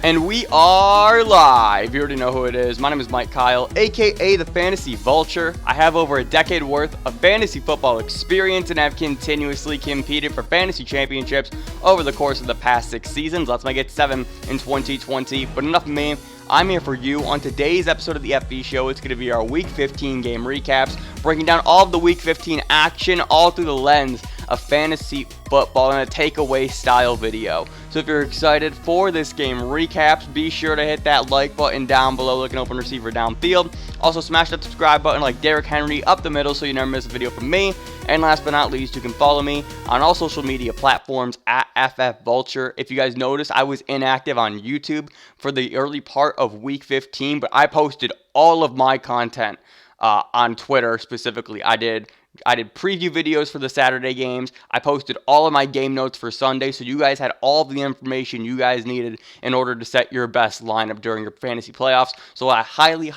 And we are live. You already know who it is. My name is Mike Kyle, aka the Fantasy Vulture. I have over a decade worth of fantasy football experience and have continuously competed for fantasy championships over the course of the past 6 seasons. Let's make it 7 in 2020. But enough of me. I'm here for you. On today's episode of the FB Show, it's going to be our Week 15 game recaps, breaking down all of the Week 15 action, all through the lens of fantasy football in a takeaway style video. So if you're excited for this game recaps, be sure to hit that like button down below, like an open receiver downfield. Also smash that subscribe button like Derrick Henry up the middle so you never miss a video from me. And last but not least, you can follow me on all social media platforms at FFVulture. If you guys noticed, I was inactive on YouTube for the early part of Week 15, but I posted all of my content on Twitter specifically. I did preview videos for the Saturday games. I posted all of my game notes for Sunday, so you guys had all of the information you guys needed in order to set your best lineup during your fantasy playoffs. So I highly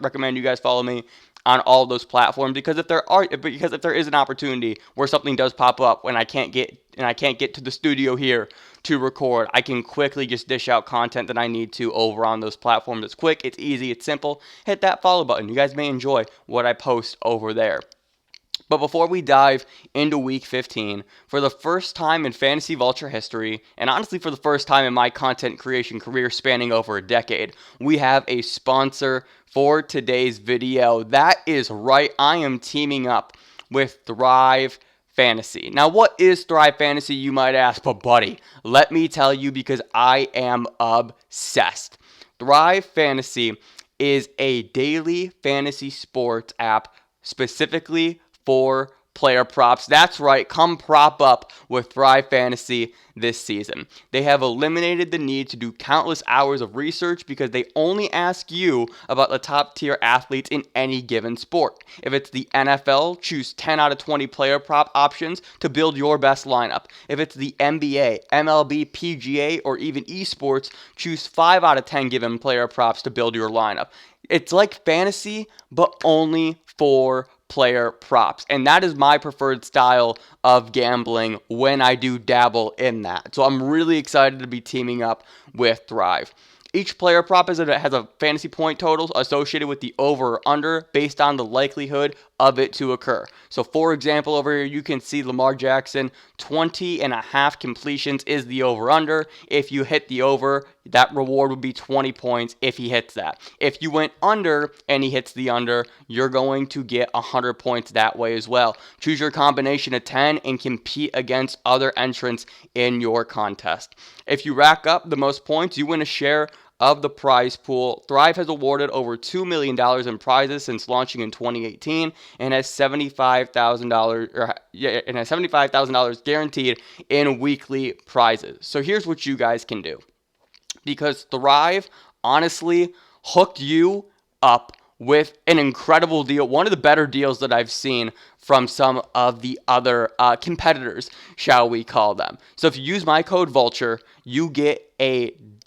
recommend you guys follow me on all those platforms, because if there is an opportunity where something does pop up when I can't get to the studio here to record, I can quickly just dish out content that I need to over on those platforms. It's quick, it's easy, it's simple. Hit that follow button. You guys may enjoy what I post over there. But before we dive into Week 15, for the first time in Fantasy Vulture history, and honestly for the first time in my content creation career spanning over a decade, we have a sponsor for today's video. That is right, I am teaming up with Thrive Fantasy. Now, what is Thrive Fantasy, you might ask? But buddy, let me tell you, because I am obsessed. Thrive Fantasy is a daily fantasy sports app specifically for player props. That's right, come prop up with Thrive Fantasy this season. They have eliminated the need to do countless hours of research because they only ask you about the top tier athletes in any given sport. If it's the NFL, choose 10 out of 20 player prop options to build your best lineup. If it's the NBA, MLB, PGA, or even esports, choose 5 out of 10 given player props to build your lineup. It's like fantasy, but only for player props, and that is my preferred style of gambling when I do dabble in that. So I'm really excited to be teaming up with Thrive. Each player prop has a fantasy point total associated with the over or under based on the likelihood of it to occur. So for example, over here you can see Lamar Jackson, 20.5 completions is the over under. If you hit the over, that reward would be 20 points if he hits that. If you went under and he hits the under, you're going to get 100 points that way as well. Choose your combination of 10 and compete against other entrants in your contest. If you rack up the most points, you win a share of the prize pool. Thrive has awarded over $2 million in prizes since launching in 2018 and has $75,000 guaranteed in weekly prizes. So here's what you guys can do. Because Thrive honestly hooked you up with an incredible deal, one of the better deals that I've seen from some of the other competitors, shall we call them. So if you use my code Vulture, you get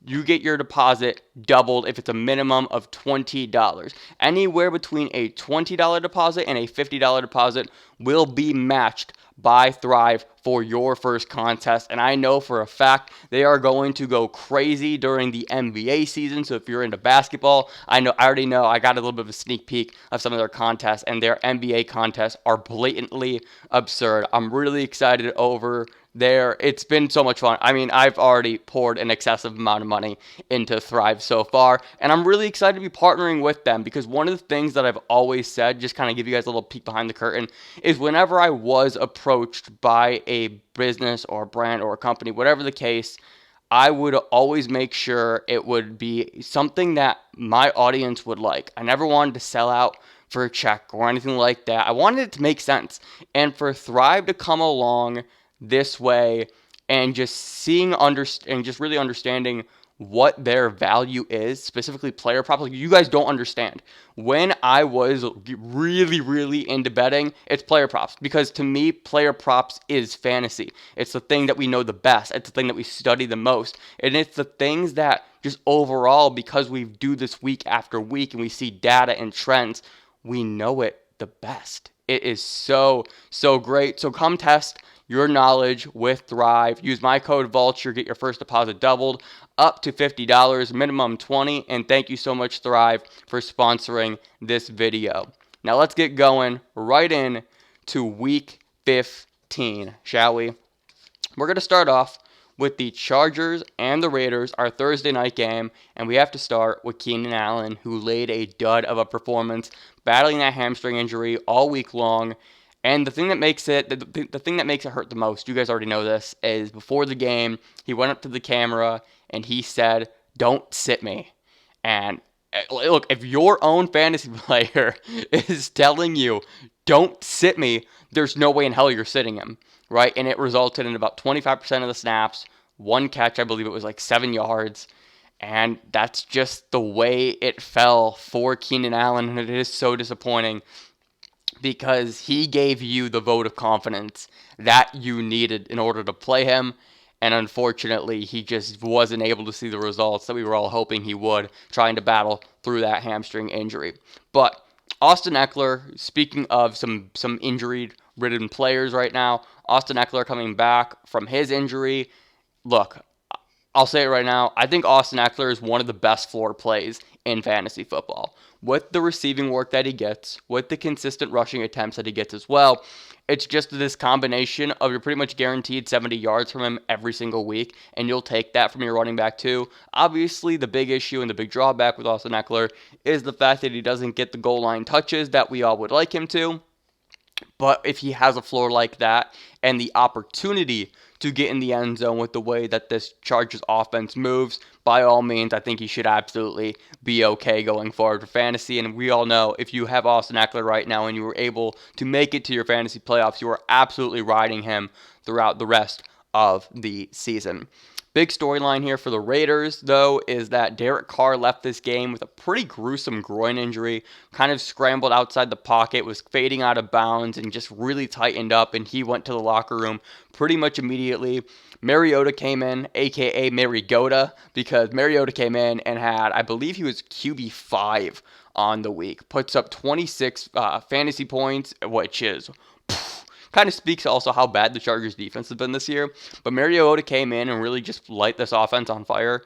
your deposit doubled if it's a minimum of $20. Anywhere between a $20 deposit and a $50 deposit will be matched by Thrive for your first contest. And I know for a fact they are going to go crazy during the NBA season. So if you're into basketball, I already know I got a little bit of a sneak peek of some of their contests, and their NBA contests are blatantly absurd. I'm really excited over there. It's been so much fun. I mean, I've already poured an excessive amount of money into Thrive so far, and I'm really excited to be partnering with them, because one of the things that I've always said, just kind of give you guys a little peek behind the curtain, is whenever I was approached by a business or a brand or a company, whatever the case, I would always make sure it would be something that my audience would like. I never wanted to sell out for a check or anything like that. I wanted it to make sense. And for Thrive to come along this way and just really understanding what their value is, specifically player props. Like, you guys don't understand. When I was really into betting, it's player props, because to me, player props is fantasy. It's the thing that we know the best. It's the thing that we study the most. And it's the things that just overall, because we do this week after week and we see data and trends, we know it the best. It is so great. So come test your knowledge with Thrive. Use my code Vulture, get your first deposit doubled up to $50, minimum $20. And thank you so much, Thrive, for sponsoring this video. Now let's get going right in to week 15, shall we? We're going to start off with the Chargers and the Raiders, our Thursday night game, and we have to start with Keenan Allen, who laid a dud of a performance, battling that hamstring injury all week long. And the thing that makes it hurt the most, you guys already know this, is before the game, he went up to the camera and he said, "Don't sit me." And look, if your own fantasy player is telling you, "Don't sit me," there's no way in hell you're sitting him, right? And it resulted in about 25% of the snaps, one catch, I believe it was like 7 yards. And that's just the way it fell for Keenan Allen, and it is so disappointing because he gave you the vote of confidence that you needed in order to play him. And unfortunately, he just wasn't able to see the results that we were all hoping he would, trying to battle through that hamstring injury. But Austin Eckler, speaking of some injury-ridden players right now, Austin Eckler coming back from his injury. Look, I'll say it right now. I think Austin Eckler is one of the best floor plays in fantasy football. With the receiving work that he gets, with the consistent rushing attempts that he gets as well, it's just this combination of you're pretty much guaranteed 70 yards from him every single week, and you'll take that from your running back too. Obviously, the big issue and the big drawback with Austin Eckler is the fact that he doesn't get the goal line touches that we all would like him to. But if he has a floor like that and the opportunity to get in the end zone with the way that this Chargers offense moves, by all means, I think he should absolutely be okay going forward for fantasy. And we all know if you have Austin Eckler right now and you were able to make it to your fantasy playoffs, you are absolutely riding him throughout the rest of the season. Big storyline here for the Raiders, though, is that Derek Carr left this game with a pretty gruesome groin injury, kind of scrambled outside the pocket, was fading out of bounds, and just really tightened up, and he went to the locker room pretty much immediately. Mariota came in, a.k.a. Mariota, because Mariota came in and had, I believe he was QB5 on the week. Puts up 26 fantasy points, which is kind of speaks also how bad the Chargers defense has been this year. But Mariota came in and really just light this offense on fire.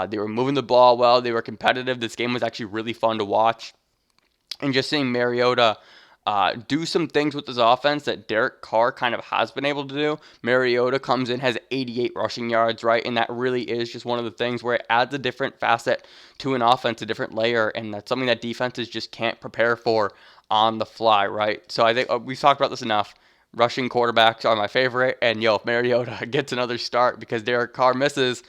They were moving the ball well. They were competitive. This game was actually really fun to watch. And just seeing Mariota do some things with his offense that Derek Carr kind of has been able to do. Mariota comes in, has 88 rushing yards, right? And that really is just one of the things where it adds a different facet to an offense, a different layer. And that's something that defenses just can't prepare for on the fly, right? So I think we've talked about this enough. Rushing quarterbacks are my favorite, and if Mariota gets another start because Derek Carr misses,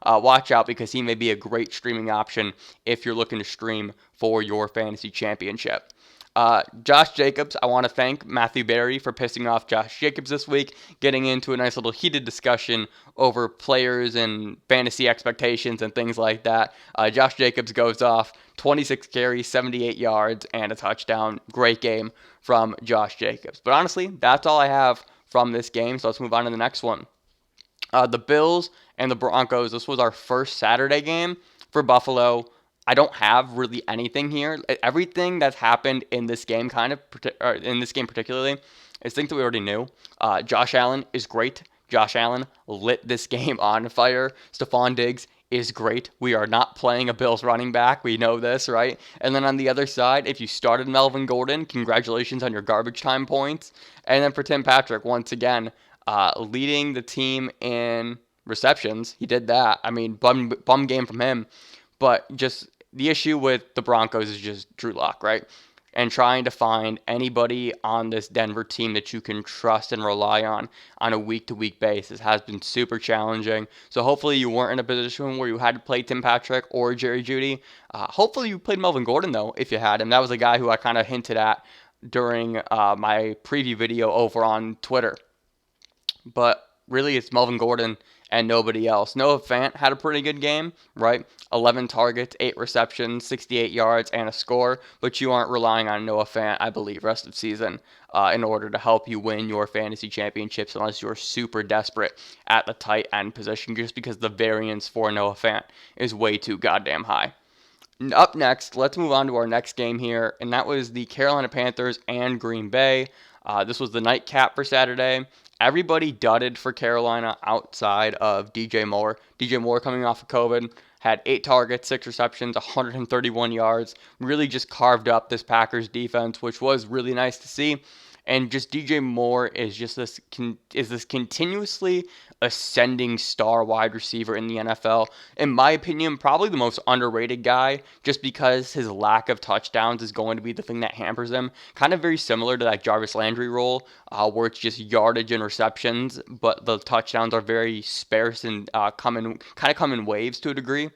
watch out because he may be a great streaming option if you're looking to stream for your fantasy championship. Josh Jacobs, I want to thank Matthew Berry for pissing off Josh Jacobs this week, getting into a nice little heated discussion over players and fantasy expectations and things like that. Josh Jacobs goes off, 26 carries, 78 yards, and a touchdown. Great game from Josh Jacobs. But honestly, that's all I have from this game, so let's move on to the next one. The Bills and the Broncos, this was our first Saturday game for Buffalo. I don't have really anything here. Everything that's happened in this game particularly is things that we already knew. Josh Allen is great. Josh Allen lit this game on fire. Stephon Diggs is great. We are not playing a Bills running back. We know this, right? And then on the other side, if you started Melvin Gordon, congratulations on your garbage time points. And then for Tim Patrick, once again, leading the team in receptions. He did that. I mean, bum game from him. But just the issue with the Broncos is just Drew Lock, right? And trying to find anybody on this Denver team that you can trust and rely on a week-to-week basis has been super challenging. So hopefully you weren't in a position where you had to play Tim Patrick or Jerry Jeudy. Hopefully you played Melvin Gordon, though, if you had him. That was a guy who I kind of hinted at during my preview video over on Twitter. But really, it's Melvin Gordon and nobody else. Noah Fant had a pretty good game, right? 11 targets, 8 receptions, 68 yards, and a score. But you aren't relying on Noah Fant, I believe, rest of season in order to help you win your fantasy championships unless you're super desperate at the tight end position just because the variance for Noah Fant is way too goddamn high. Up next, let's move on to our next game here, and that was the Carolina Panthers and Green Bay. This was the nightcap for Saturday. Everybody dudded for Carolina outside of DJ Moore. DJ Moore, coming off of COVID, had 8 targets, 6 receptions, 131 yards. Really just carved up this Packers defense, which was really nice to see. And just DJ Moore is just this continuously ascending star wide receiver in the NFL. In my opinion, probably the most underrated guy, just because his lack of touchdowns is going to be the thing that hampers him. Kind of very similar to that Jarvis Landry role, where it's just yardage and receptions, but the touchdowns are very sparse and come in waves to a degree.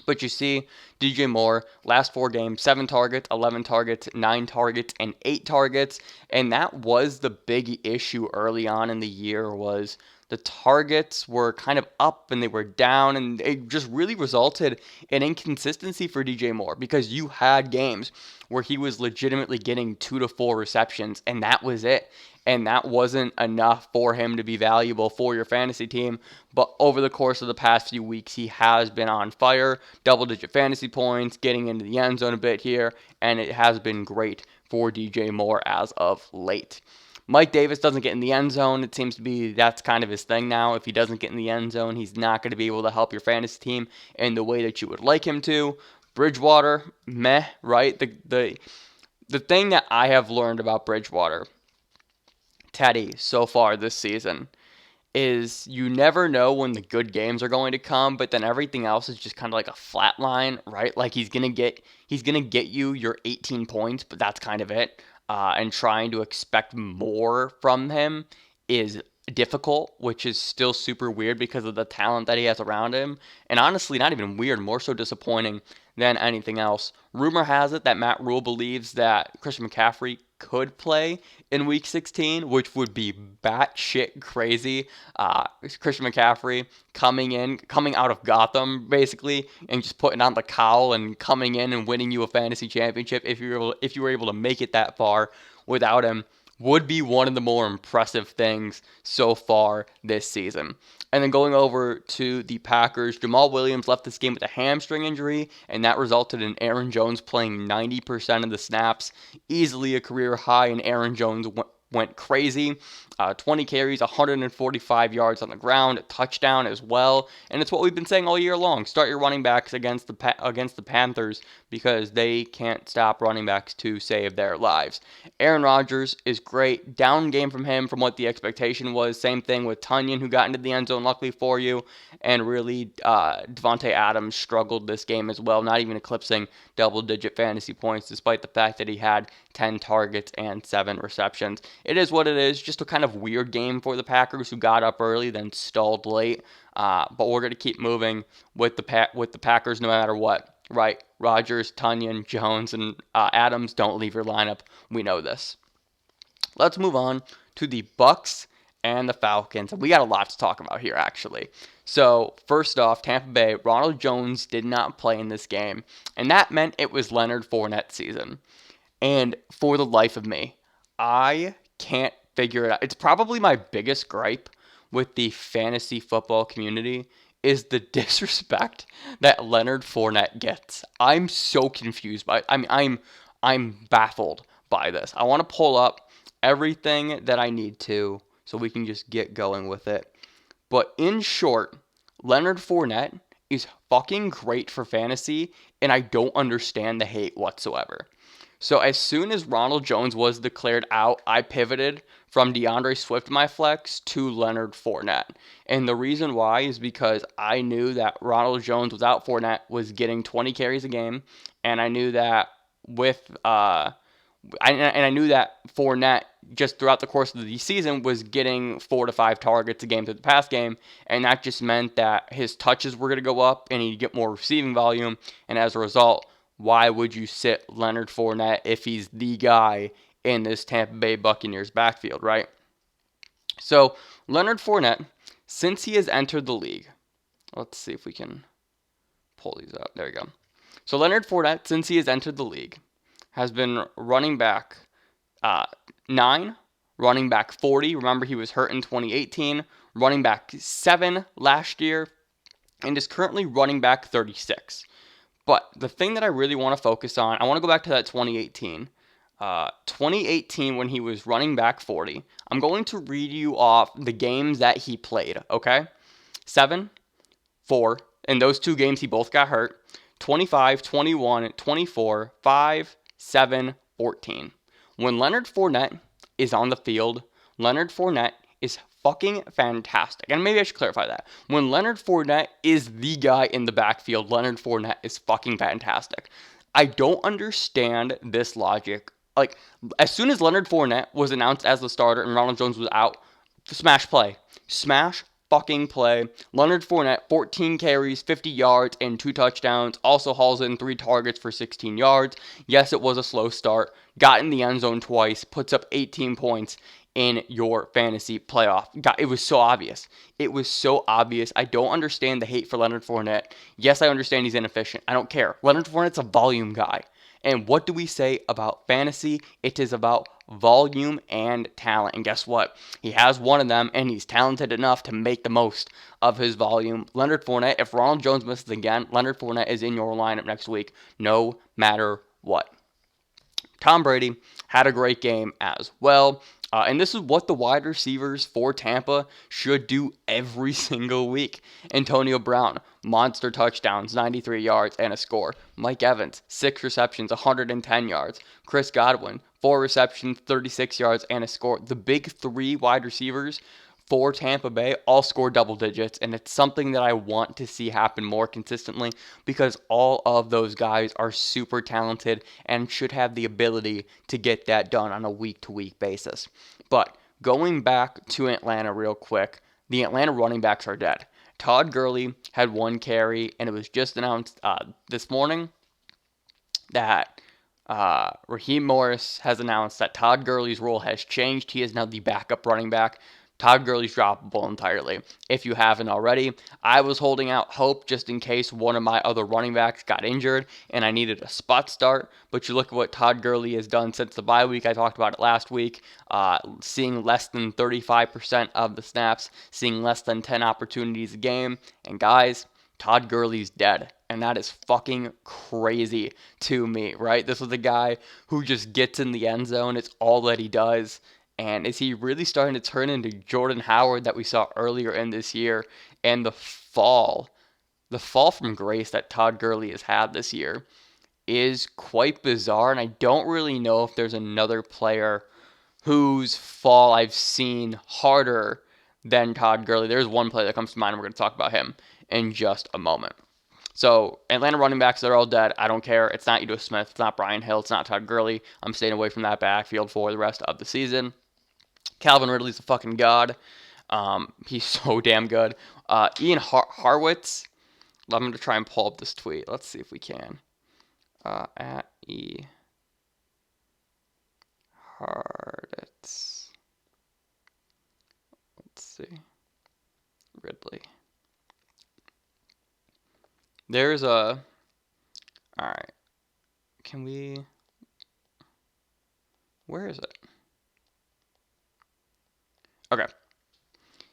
But you see, DJ Moore, last 4 games, 7 targets, 11 targets, 9 targets, and 8 targets. And that was the big issue early on in the year, was the targets were kind of up and they were down, and it just really resulted in inconsistency for DJ Moore, because you had games where he was legitimately getting 2 to 4 receptions, and that was it. And that wasn't enough for him to be valuable for your fantasy team. But over the course of the past few weeks, he has been on fire. Double-digit fantasy points, getting into the end zone a bit here, and it has been great for DJ Moore as of late. Mike Davis doesn't get in the end zone. It seems to be that's kind of his thing now. If he doesn't get in the end zone, he's not going to be able to help your fantasy team in the way that you would like him to. Bridgewater, meh, right? The thing that I have learned about Bridgewater, Teddy, so far this season, is you never know when the good games are going to come, but then everything else is just kind of like a flat line, right? Like he's gonna get you your 18 points, but that's kind of it. And trying to expect more from him is difficult, which is still super weird because of the talent that he has around him. And honestly, not even weird, more so disappointing than anything else. Rumor has it that Matt Rule believes that Christian McCaffrey could play in Week 16, which would be batshit crazy. Christian McCaffrey coming out of Gotham, basically, and just putting on the cowl and coming in and winning you a fantasy championship if you were able to make it that far without him, would be one of the more impressive things so far this season. And then going over to the Packers, Jamal Williams left this game with a hamstring injury, and that resulted in Aaron Jones playing 90% of the snaps, easily a career high, and Aaron Jones went crazy. 20 carries, 145 yards on the ground, a touchdown as well. And it's what we've been saying all year long. Start your running backs against the Panthers, because they can't stop running backs to save their lives. Aaron Rodgers is great. Down game from him from what the expectation was. Same thing with Tunyon, who got into the end zone, luckily for you. And really, Devontae Adams struggled this game as well, not even eclipsing double-digit fantasy points, despite the fact that he had 10 targets and 7 receptions. It is what it is, just a kind of weird game for the Packers, who got up early, then stalled late. But we're going to keep moving with the Packers no matter what, right? Rodgers, Tunyon, Jones, and Adams, don't leave your lineup. We know this. Let's move on to the Bucs and the Falcons. And we got a lot to talk about here, actually. So, first off, Tampa Bay, Ronald Jones did not play in this game. And that meant it was Leonard Fournette season. And for the life of me, I can't figure it out. It's probably my biggest gripe with the fantasy football community is the disrespect that Leonard Fournette gets. I'm so confused by it. I mean, I'm baffled by this. I want to pull up everything that I need to so we can just get going with it. But in short, Leonard Fournette is fucking great for fantasy, and I don't understand the hate whatsoever. So as soon as Ronald Jones was declared out, I pivoted from DeAndre Swift my flex to Leonard Fournette. And the reason why is because I knew that Ronald Jones without Fournette was getting 20 carries a game, and I knew that I knew that Fournette just throughout the course of the season was getting 4 to 5 targets a game through the pass game, and that just meant that his touches were going to go up and he'd get more receiving volume, and as a result, why would you sit Leonard Fournette if he's the guy in this Tampa Bay Buccaneers backfield, right? So, Leonard Fournette, since he has entered the league, let's see if we can pull these up. There we go. So, Leonard Fournette, since he has entered the league, has been running back 9, running back 40. Remember, he was hurt in 2018. Running back 7 last year, and is currently running back 36. But the thing that I really want to focus on, I want to go back to that 2018. 2018 when he was running back 40. I'm going to read you off the games that he played, okay? 7, 4. In those 2 games, he both got hurt. 25, 21, 24, 5, 7, 14. When Leonard Fournette is on the field, Leonard Fournette is fucking fantastic. And maybe I should clarify that. When Leonard Fournette is the guy in the backfield, Leonard Fournette is fucking fantastic. I don't understand this logic. Like, as soon as Leonard Fournette was announced as the starter and Ronald Jones was out, smash play. Smash fucking play. Leonard Fournette, 14 carries, 50 yards, and 2 touchdowns. Also hauls in 3 targets for 16 yards. Yes, it was a slow start. Got in the end zone twice. Puts up 18 points in your fantasy playoff. It was so obvious. It was so obvious. I don't understand the hate for Leonard Fournette. Yes, I understand he's inefficient. I don't care. Leonard Fournette's a volume guy. And what do we say about fantasy? It is about volume and talent. And guess what? He has one of them, and he's talented enough to make the most of his volume. Leonard Fournette, if Ronald Jones misses again, Leonard Fournette is in your lineup next week, no matter what. Tom Brady had a great game as well. And this is what the wide receivers for Tampa should do every single week. Antonio Brown, monster touchdowns, 93 yards and a score. Mike Evans, 6 receptions, 110 yards. Chris Godwin, 4 receptions, 36 yards and a score. The big 3 wide receivers for Tampa Bay all score double digits, and it's something that I want to see happen more consistently because all of those guys are super talented and should have the ability to get that done on a week-to-week basis. But going back to Atlanta real quick, the Atlanta running backs are dead. Todd Gurley had 1 carry, and it was just announced this morning that Raheem Morris has announced that Todd Gurley's role has changed. He is now the backup running back. Todd Gurley's droppable entirely. If you haven't already, I was holding out hope just in case one of my other running backs got injured and I needed a spot start. But you look at what Todd Gurley has done since the bye week. I talked about it last week. Seeing less than 35% of the snaps, seeing less than 10 opportunities a game. And guys, Todd Gurley's dead. And that is fucking crazy to me, right? This was a guy who just gets in the end zone. It's all that he does. And is he really starting to turn into Jordan Howard that we saw earlier in this year? And the fall from grace that Todd Gurley has had this year is quite bizarre. And I don't really know if there's another player whose fall I've seen harder than Todd Gurley. There's one player that comes to mind, and we're going to talk about him in just a moment. So, Atlanta running backs, they're all dead. I don't care. It's not Ito Smith. It's not Brian Hill. It's not Todd Gurley. I'm staying away from that backfield for the rest of the season. Calvin Ridley's a fucking god. He's so damn good. Ian Harwitz. I'm going to try and pull up this tweet. Let's see if we can. At E. Harwitz. Let's see. Ridley. There's a... Alright. Can we... Where is it? Okay.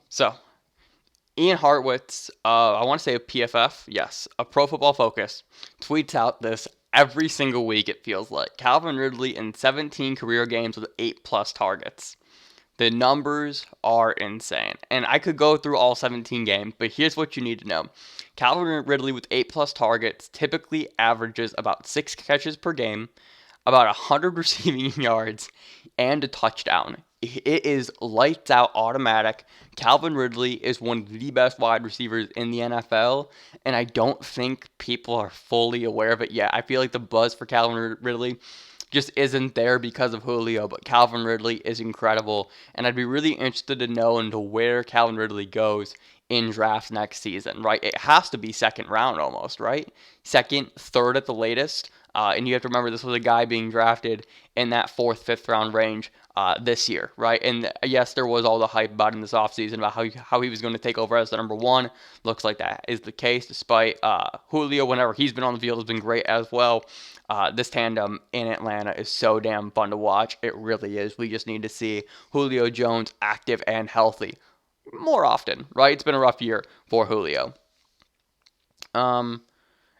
So, Ian Hartwitz, I want to say a PFF, yes, a Pro Football Focus, tweets out this every single week, it feels like. Calvin Ridley in 17 career games with 8+ targets. The numbers are insane. And I could go through all 17 games, but here's what you need to know. Calvin Ridley with 8+ targets typically averages about 6 catches per game, about 100 receiving yards, and a touchdown. It is lights out automatic. Calvin Ridley is one of the best wide receivers in the NFL, and I don't think people are fully aware of it yet. I feel like the buzz for Calvin Ridley just isn't there because of Julio, but Calvin Ridley is incredible, and I'd be really interested to know into where Calvin Ridley goes in drafts next season, right? It has to be second round almost, right? Second, third at the latest. And you have to remember this was a guy being drafted in that 4th, 5th round range this year, right? And yes, there was all the hype about in this offseason about how he was going to take over as the number 1. Looks like that is the case, despite Julio, whenever he's been on the field, has been great as well. This tandem in Atlanta is so damn fun to watch. It really is. We just need to see Julio Jones active and healthy more often, right? It's been a rough year for Julio.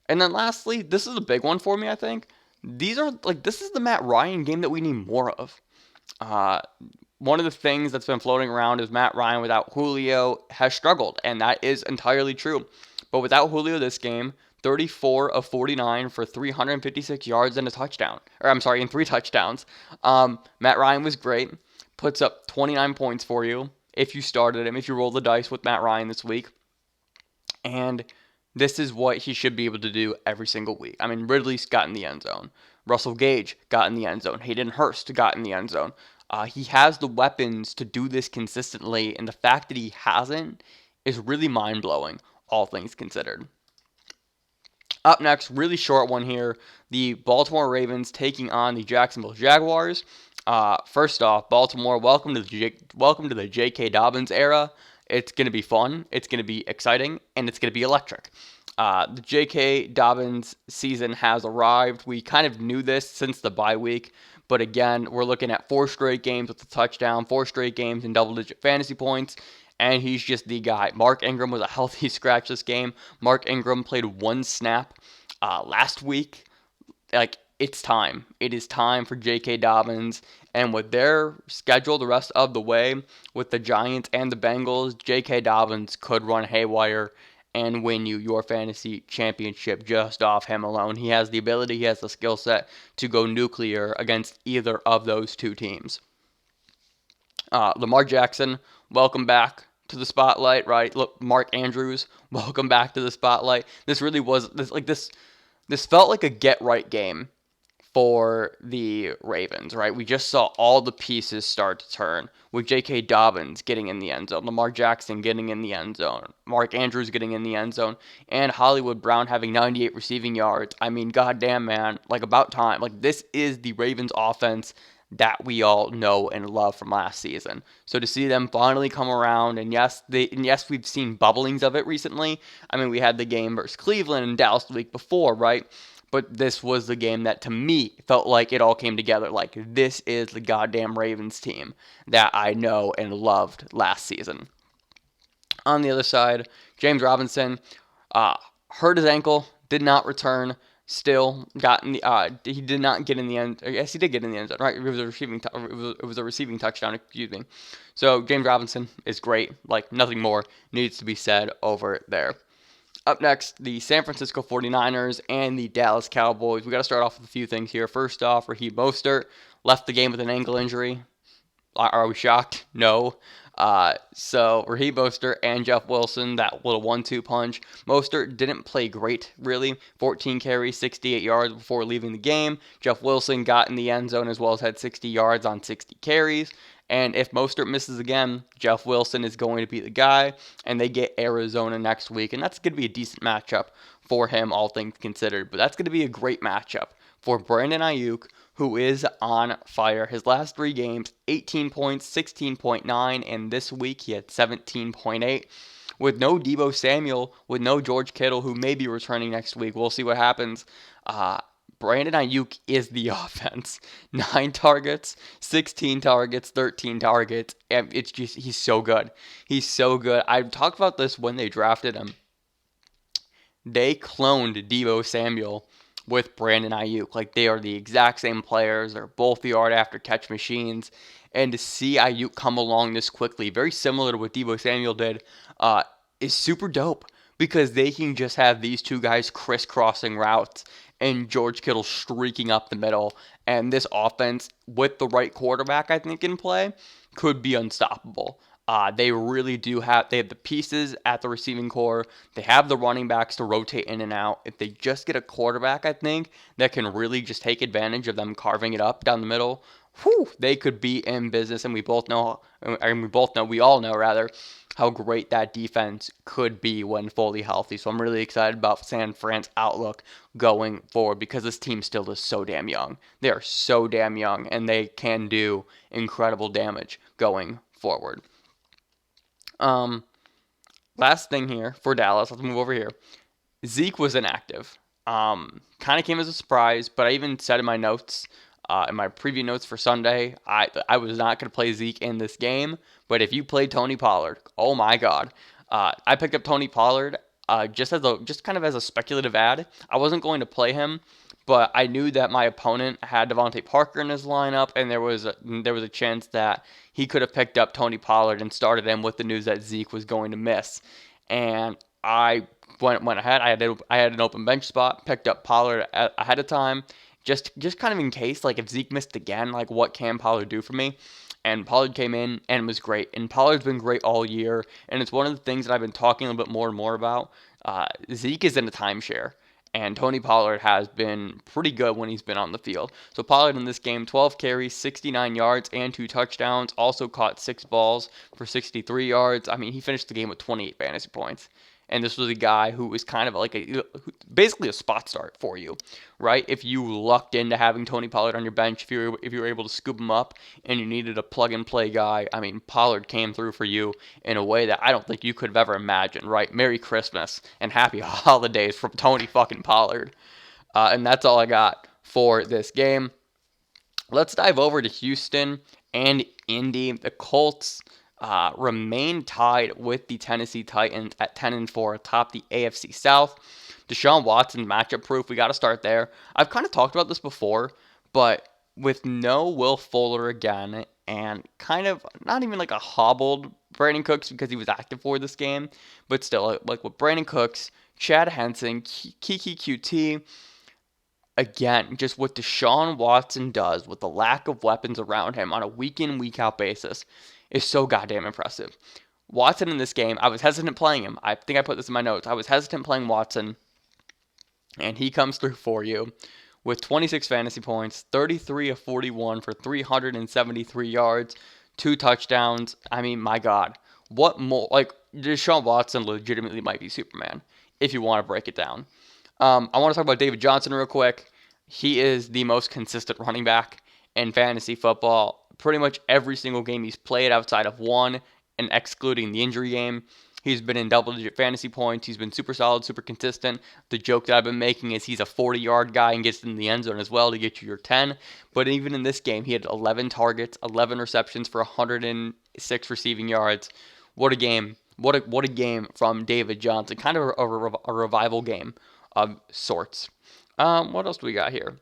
And then lastly, this is a big one for me, I think. This is the Matt Ryan game that we need more of. Uh, One of the things that's been floating around is Matt Ryan without Julio has struggled, and that is entirely true. But without Julio this game, 34 of 49 for 356 yards and a touchdown. And 3 touchdowns. Matt Ryan was great. Puts up 29 points for you if you started him, if you roll the dice with Matt Ryan this week. And this is what he should be able to do every single week. I mean, Ridley's got in the end zone. Russell Gage got in the end zone. Hayden Hurst got in the end zone. He has the weapons to do this consistently, and the fact that he hasn't is really mind-blowing, all things considered. Up next, really short one here, the Baltimore Ravens taking on the Jacksonville Jaguars. First off, Baltimore, welcome to the J.K. Dobbins era. It's going to be fun, it's going to be exciting, and it's going to be electric. The J.K. Dobbins season has arrived. We kind of knew this since the bye week, but again, we're looking at 4 straight games with a touchdown, 4 straight games in double-digit fantasy points, and he's just the guy. Mark Ingram was a healthy scratch this game. Mark Ingram played 1 snap last week. It's time. It is time for J.K. Dobbins. And with their schedule the rest of the way, with the Giants and the Bengals, J.K. Dobbins could run haywire and win you your fantasy championship just off him alone. He has the ability, he has the skill set to go nuclear against either of those two teams. Lamar Jackson, welcome back to the spotlight, right? Look, Mark Andrews, welcome back to the spotlight. This really was, this felt like a get-right game for the Ravens, right? We just saw all the pieces start to turn with J.K. Dobbins getting in the end zone, Lamar Jackson getting in the end zone, Mark Andrews getting in the end zone, and Hollywood Brown having 98 receiving yards. I mean, goddamn, man, about time. This is the Ravens offense that we all know and love from last season. So to see them finally come around, and yes, we've seen bubblings of it recently. I mean, we had the game versus Cleveland and Dallas the week before, right? But this was the game that, to me, felt like it all came together. This is the goddamn Ravens team that I know and loved last season. On the other side, James Robinson hurt his ankle, did not return, still got in the, he did not get in the end. Yes, he did get in the end zone, right? It was a receiving touchdown, excuse me. So James Robinson is great. Nothing more needs to be said over there. Up next, the San Francisco 49ers and the Dallas Cowboys. We got to start off with a few things here. First off, Raheem Mostert left the game with an ankle injury. Are we shocked? No. So Raheem Mostert and Jeff Wilson, that little 1-2 punch. Mostert didn't play great, really. 14 carries, 68 yards before leaving the game. Jeff Wilson got in the end zone as well as had 60 yards on 60 carries. And if Mostert misses again, Jeff Wilson is going to be the guy, and they get Arizona next week. And that's going to be a decent matchup for him, all things considered. But that's going to be a great matchup for Brandon Ayuk, who is on fire. His last 3 games, 18 points, 16.9, and this week he had 17.8. With no Deebo Samuel, with no George Kittle, who may be returning next week. We'll see what happens. Brandon Ayuk is the offense. 9 targets, 16 targets, 13 targets. And it's just, he's so good. He's so good. I talked about this when they drafted him. They cloned Deebo Samuel with Brandon Ayuk. They are the exact same players. They're both the yard after catch machines. And to see Ayuk come along this quickly, very similar to what Deebo Samuel did, is super dope. Because they can just have these two guys crisscrossing routes and George Kittle streaking up the middle. And this offense, with the right quarterback, I think, in play, could be unstoppable. They really do have the pieces at the receiving core. They have the running backs to rotate in and out. If they just get a quarterback, I think, that can really just take advantage of them carving it up down the middle, they could be in business. And we all know, how great that defense could be when fully healthy. So I'm really excited about San Fran's outlook going forward because this team still is so damn young. They are so damn young, and they can do incredible damage going forward. Last thing here for Dallas, let's move over here. Zeke was inactive. Kind of came as a surprise, but I even said in my notes, in my preview notes for Sunday, I was not going to play Zeke in this game, but if you played Tony Pollard, oh my God. I picked up Tony Pollard. just kind of as a speculative ad. I wasn't going to play him, but I knew that my opponent had Devontae Parker in his lineup, and there was a chance that he could have picked up Tony Pollard and started him with the news that Zeke was going to miss. And I went ahead. I had an open bench spot, picked up Pollard ahead of time, just kind of in case, like if Zeke missed again, like what can Pollard do for me? And Pollard came in and was great. And Pollard's been great all year. And it's one of the things that I've been talking a little bit more and more about. Zeke is in a timeshare. And Tony Pollard has been pretty good when he's been on the field. So Pollard in this game, 12 carries, 69 yards, and 2 touchdowns. Also caught 6 balls for 63 yards. I mean, he finished the game with 28 fantasy points. And this was a guy who was kind of like basically a spot start for you, right? If you lucked into having Tony Pollard on your bench, if you were able to scoop him up and you needed a plug and play guy, I mean, Pollard came through for you in a way that I don't think you could have ever imagined, right? Merry Christmas and happy holidays from Tony fucking Pollard. And that's all I got for this game. Let's dive over to Houston and Indy. The Colts remain tied with the Tennessee Titans at 10-4 atop the AFC South. Deshaun Watson matchup proof. We got to start there. I've kind of talked about this before, but with no Will Fuller again and kind of not even like a hobbled Brandon Cooks because he was active for this game, but still like with Brandon Cooks, Chad Henson, Kiki QT, again, just what Deshaun Watson does with the lack of weapons around him on a week in, week out basis is so goddamn impressive. Watson in this game, I was hesitant playing him. I think I put this in my notes. I was hesitant playing Watson, and he comes through for you with 26 fantasy points, 33 of 41 for 373 yards, 2 touchdowns. I mean, my God. What more? Like, Deshaun Watson legitimately might be Superman, if you want to break it down. I want to talk about David Johnson real quick. He is the most consistent running back in fantasy football. Pretty much every single game he's played outside of one and excluding the injury game, he's been in double-digit fantasy points. He's been super solid, super consistent. The joke that I've been making is he's a 40-yard guy and gets in the end zone as well to get you your 10. But even in this game, he had 11 targets, 11 receptions for 106 receiving yards. What a game. What a game from David Johnson. Kind of a revival game of sorts. What else do we got here?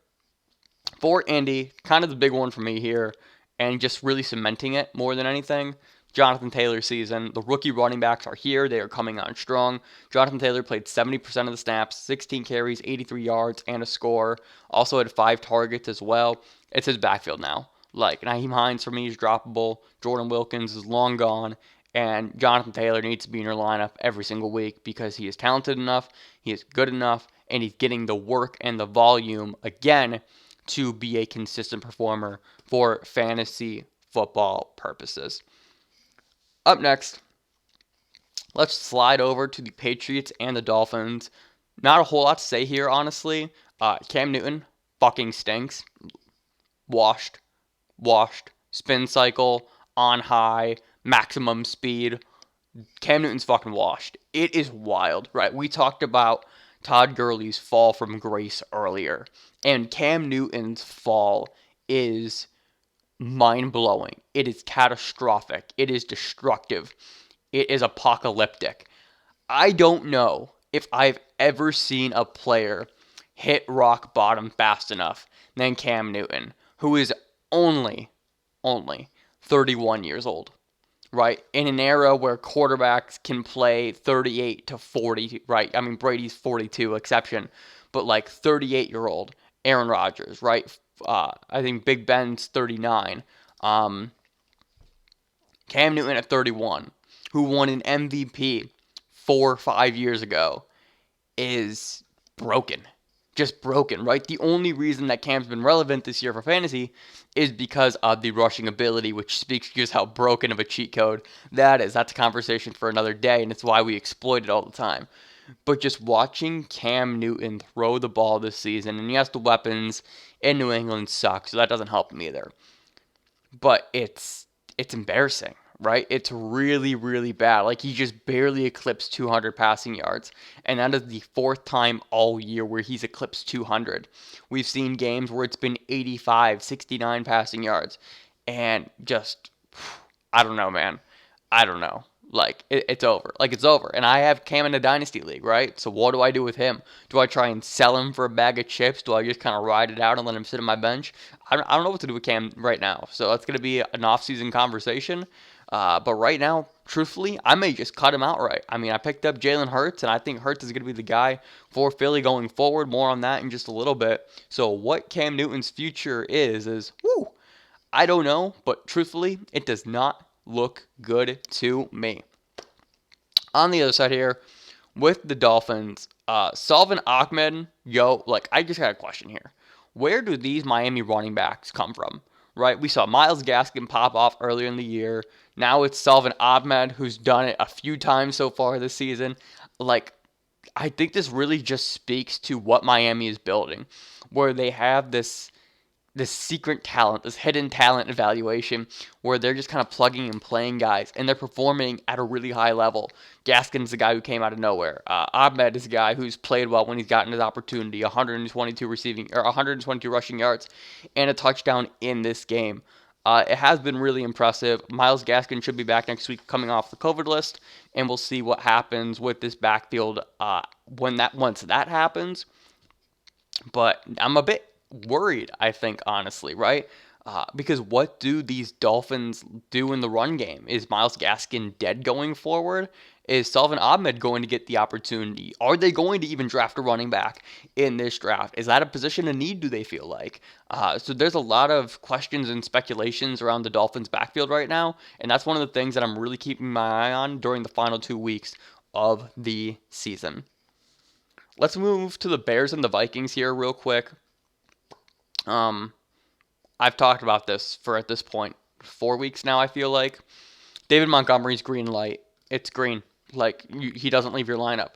For Indy, kind of the big one for me here, and just really cementing it more than anything, Jonathan Taylor's season. The rookie running backs are here. They are coming on strong. Jonathan Taylor played 70% of the snaps, 16 carries, 83 yards, and a score. Also had 5 targets as well. It's his backfield now. Like, Nyheim Hines for me is droppable. Jordan Wilkins is long gone. And Jonathan Taylor needs to be in your lineup every single week because he is talented enough, he is good enough, and he's getting the work and the volume again to be a consistent performer for fantasy football purposes. Up next, let's slide over to the Patriots and the Dolphins. Not a whole lot to say here, honestly. Cam Newton fucking stinks. Washed. Spin cycle, on high, maximum speed. Cam Newton's fucking washed. It is wild, right? We talked about Todd Gurley's fall from grace earlier, and Cam Newton's fall is mind-blowing. It is catastrophic. It is destructive. It is apocalyptic. I don't know if I've ever seen a player hit rock bottom fast enough than Cam Newton, who is only 31 years old, right? In an era where quarterbacks can play 38 to 40, right? I mean, Brady's 42 exception, but like 38-year-old Aaron Rodgers, right? I think Big Ben's 39. Cam Newton at 31, who won an MVP 4 or 5 years ago, is broken. Just broken, right? The only reason that Cam's been relevant this year for fantasy is because of the rushing ability, which speaks to just how broken of a cheat code that is. That's a conversation for another day, and it's why we exploit it all the time. But just watching Cam Newton throw the ball this season, and yes, the weapons in New England suck, so that doesn't help him either. But it's embarrassing, right? It's really, really bad. Like, he just barely eclipsed 200 passing yards, and that is the 4th time all year where he's eclipsed 200. We've seen games where it's been 85, 69 passing yards, and just, I don't know, man. I don't know. It's over. It's over. And I have Cam in a dynasty league, right? So what do I do with him? Do I try and sell him for a bag of chips? Do I just kind of ride it out and let him sit on my bench? I don't know what to do with Cam right now. So that's going to be an off-season conversation. But right now, truthfully, I may just cut him outright. I mean, I picked up Jalen Hurts, and I think Hurts is going to be the guy for Philly going forward. More on that in just a little bit. So what Cam Newton's future is whoo, I don't know. But truthfully, it does not look good to me. On the other side here, with the Dolphins, Salvin Ahmed, I just got a question here. Where do these Miami running backs come from? Right? We saw Myles Gaskin pop off earlier in the year. Now it's Salvin Ahmed, who's done it a few times so far this season. I think this really just speaks to what Miami is building, where they have this secret talent, this hidden talent evaluation, where they're just kind of plugging and playing guys, and they're performing at a really high level. Gaskin's the guy who came out of nowhere. Ahmed is a guy who's played well when he's gotten his opportunity. 122 rushing yards, and a touchdown in this game. It has been really impressive. Myles Gaskin should be back next week, coming off the COVID list, and we'll see what happens with this backfield once that happens. But I'm a bit worried, I think, honestly, right? Because what do these Dolphins do in the run game? Is Myles Gaskin dead going forward? Is Salvin Ahmed going to get the opportunity? Are they going to even draft a running back in this draft? Is that a position of need, do they feel like? So there's a lot of questions and speculations around the Dolphins' backfield right now, and that's one of the things that I'm really keeping my eye on during the final 2 weeks of the season. Let's move to the Bears and the Vikings here real quick. I've talked about this for, at this point, 4 weeks now, I feel like. David Montgomery's green light. It's green. He doesn't leave your lineup.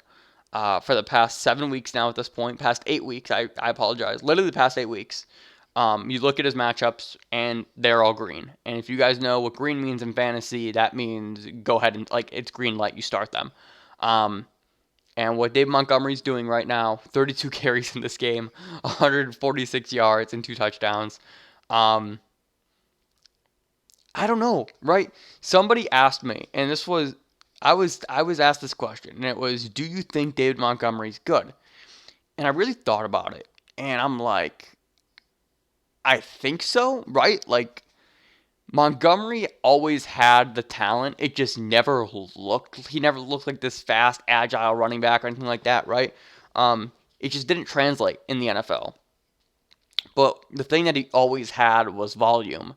For the past 7 weeks now at this point, past 8 weeks, I apologize. Literally the past 8 weeks. You look at his matchups, and they're all green. And if you guys know what green means in fantasy, that means go ahead and, it's green light, you start them. And what David Montgomery's doing right now, 32 carries in this game, 146 yards and 2 touchdowns. I don't know, right? Somebody asked me, and I was asked this question, and it was, do you think David Montgomery's good? And I really thought about it, and I'm like, I think so, right? Montgomery always had the talent. It just he never looked like this fast, agile running back or anything like that, right? It just didn't translate in the NFL. But the thing that he always had was volume.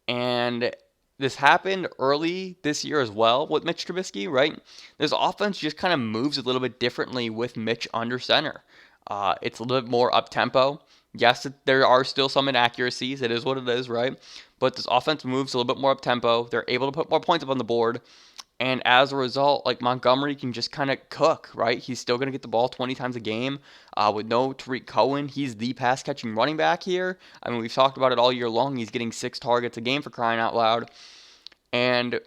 And this happened early this year as well with Mitch Trubisky, right? This offense just kind of moves a little bit differently with Mitch under center. It's a little bit more up-tempo. Yes, there are still some inaccuracies. It is what it is, right? But this offense moves a little bit more up-tempo. They're able to put more points up on the board. And as a result, Montgomery can just kind of cook, right? He's still going to get the ball 20 times a game. With no Tariq Cohen, he's the pass-catching running back here. I mean, we've talked about it all year long. He's getting 6 targets a game, for crying out loud. And,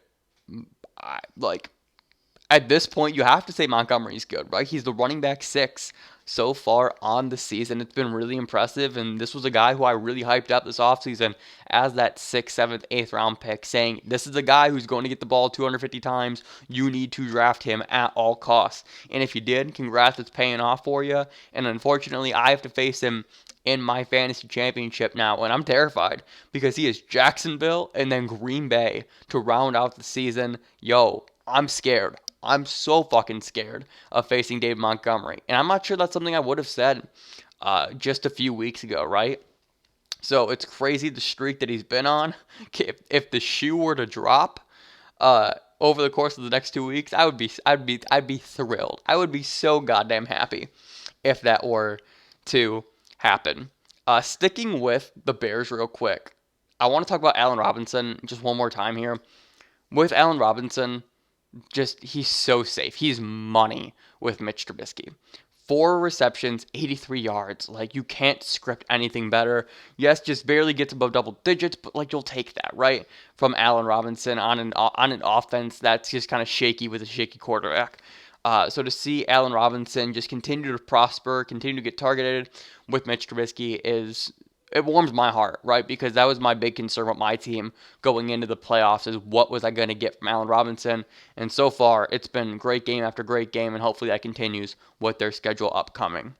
at this point, you have to say Montgomery's good, right? He's the running back 6 so far on the season. It's been really impressive, and this was a guy who I really hyped up this offseason as that 6th, 7th, 8th round pick, saying this is a guy who's going to get the ball 250 times. You need to draft him at all costs. And if you did, congrats, it's paying off for you. And unfortunately, I have to face him in my fantasy championship now, and I'm terrified because he is Jacksonville and then Green Bay to round out the season. Yo, I'm scared. I'm so fucking scared of facing David Montgomery. And I'm not sure that's something I would have said just a few weeks ago, right? So it's crazy the streak that he's been on. If the shoe were to drop over the course of the next 2 weeks, I'd be thrilled. I would be so goddamn happy if that were to happen. Sticking with the Bears real quick, I want to talk about Allen Robinson just one more time here. With Allen Robinson, he's so safe. He's money with Mitch Trubisky. 4 receptions, 83 yards. You can't script anything better. Yes, just barely gets above double digits, but you'll take that, right? From Allen Robinson on an offense that's just kind of shaky with a shaky quarterback. So to see Allen Robinson just continue to prosper, continue to get targeted with Mitch Trubisky is it warms my heart, right? Because that was my big concern with my team going into the playoffs is what was I going to get from Allen Robinson? And so far, it's been great game after great game, and hopefully that continues with their schedule upcoming.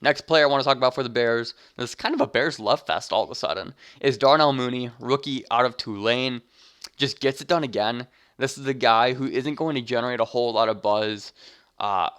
Next player I want to talk about for the Bears, this is kind of a Bears love fest all of a sudden, is Darnell Moon, rookie out of Tulane. Just gets it done again. This is a guy who isn't going to generate a whole lot of buzz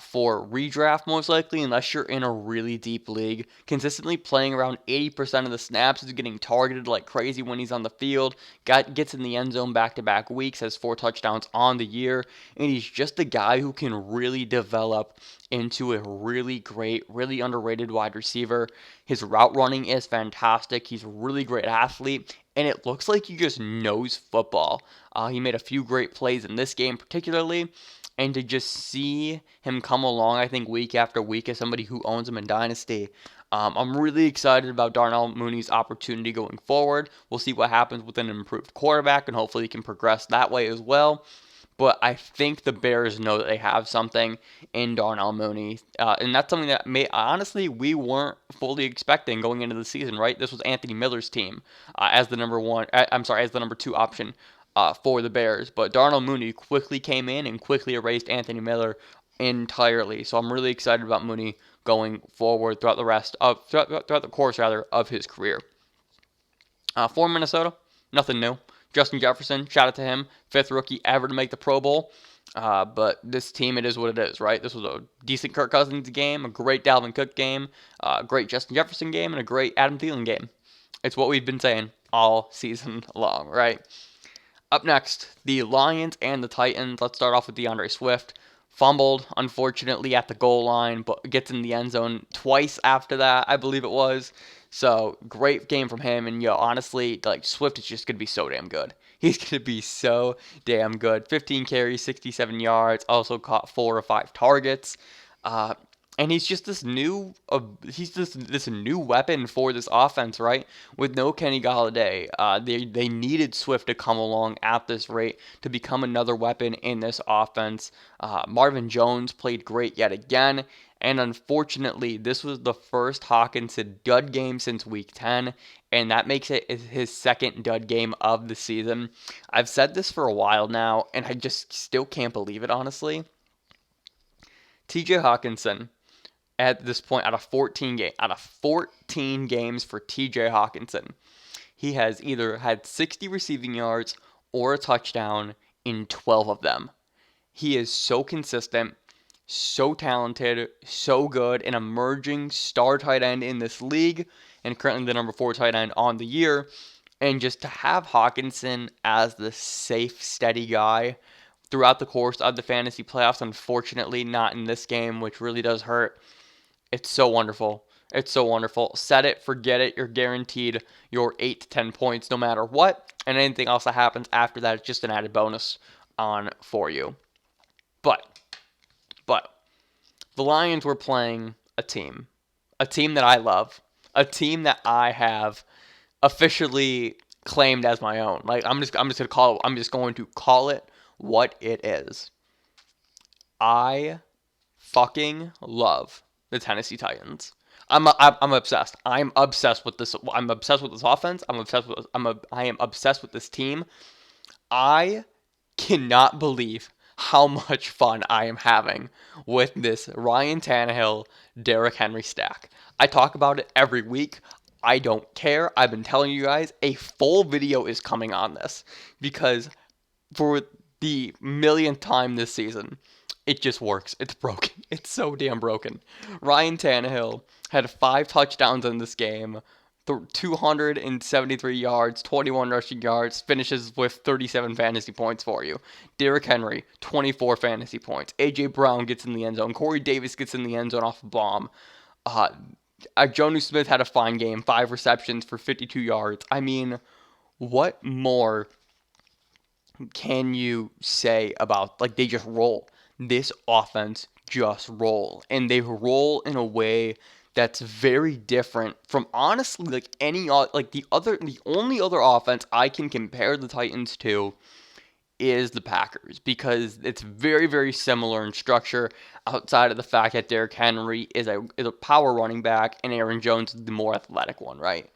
for redraft, most likely, unless you're in a really deep league. Consistently playing around 80% of the snaps, is getting targeted like crazy when he's on the field. Gets in the end zone back-to-back weeks, has 4 touchdowns on the year, and he's just a guy who can really develop into a really great, really underrated wide receiver. His route running is fantastic. He's a really great athlete, and it looks like he just knows football. He made a few great plays in this game particularly, and to just see him come along, I think, week after week as somebody who owns him in Dynasty, I'm really excited about Darnell Mooney's opportunity going forward. We'll see what happens with an improved quarterback, and hopefully he can progress that way as well. But I think the Bears know that they have something in Darnell Mooney. And that's something that honestly, we weren't fully expecting going into the season, right? This was Anthony Miller's team as the number 2 option for the Bears. But Darnell Mooney quickly came in and quickly erased Anthony Miller entirely. So I'm really excited about Mooney going forward throughout the course of his career. For Minnesota, nothing new. Justin Jefferson, shout out to him, 5th rookie ever to make the Pro Bowl. But this team, it is what it is, right? This was a decent Kirk Cousins game, a great Dalvin Cook game, a great Justin Jefferson game, and a great Adam Thielen game. It's what we've been saying all season long, right? Up next, the Lions and the Titans. Let's start off with DeAndre Swift. Fumbled, unfortunately, at the goal line, but gets in the end zone twice after that, I believe it was. So, great game from him, and honestly, Swift is just going to be so damn good. He's going to be so damn good. 15 carries, 67 yards, also caught 4 or 5 targets. And he's just this new weapon for this offense, right? With no Kenny Golladay, they needed Swift to come along at this rate to become another weapon in this offense. Marvin Jones played great yet again, and unfortunately, this was the first Hawkinson dud game since Week 10, and that makes it his second dud game of the season. I've said this for a while now, and I just still can't believe it, honestly. TJ Hawkinson, at this point, out of 14 games for TJ Hawkinson, he has either had 60 receiving yards or a touchdown in 12 of them. He is so consistent, so talented, so good, an emerging star tight end in this league, and currently the number 4 tight end on the year. And just to have Hawkinson as the safe, steady guy throughout the course of the fantasy playoffs, unfortunately not in this game, which really does hurt. It's so wonderful. It's so wonderful. Set it, forget it. You're guaranteed your 8 to 10 points no matter what. And anything else that happens after that is just an added bonus on for you. But the Lions were playing a team that I love, a team that I have officially claimed as my own. I'm just going to call it what it is. I fucking love the Tennessee Titans. I'm obsessed. I'm obsessed with this. I'm obsessed with this offense. I am obsessed with this team. I cannot believe how much fun I am having with this Ryan Tannehill, Derrick Henry stack. I talk about it every week. I don't care. I've been telling you guys a full video is coming on this because for the millionth time this season, it just works. It's broken. It's so damn broken. Ryan Tannehill had 5 touchdowns in this game, 273 yards, 21 rushing yards, finishes with 37 fantasy points for you. Derrick Henry, 24 fantasy points. A.J. Brown gets in the end zone. Corey Davis gets in the end zone off a bomb. Jonnu Smith had a fine game, 5 receptions for 52 yards. I mean, what more can you say about, they just roll. This offense just roll. And they roll in a way that's very different from honestly the only other offense I can compare the Titans to is the Packers because it's very, very similar in structure outside of the fact that Derrick Henry is a power running back and Aaron Jones is the more athletic one, right?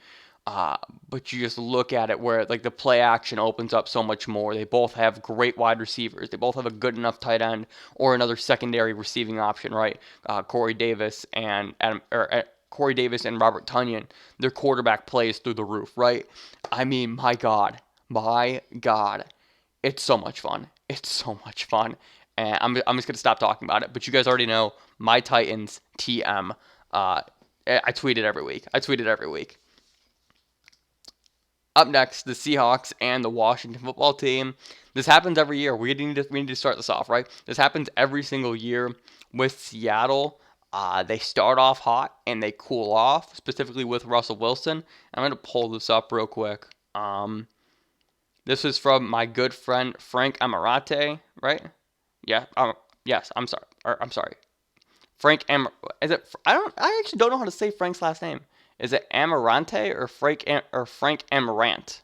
But you just look at it where like the play action opens up so much more. They both have great wide receivers. They both have a good enough tight end or another secondary receiving option, right? Corey Davis and Corey Davis and Robert Tonyan, their quarterback plays through the roof, right? I mean, my God, it's so much fun. It's so much fun. And I'm just going to stop talking about it. But you guys already know my Titans, TM. I tweet it every week. Up next, the Seahawks and the Washington football team. This happens every year. We need to start this off, right? This happens every single year with Seattle. They start off hot and they cool off, specifically with Russell Wilson. I'm going to pull this up real quick. This is from my good friend Frank Amarante, right? Yeah. Yes. I'm sorry. Frank Is it? I actually don't know how to say Frank's last name. Is it Amarante or Frank Amarant?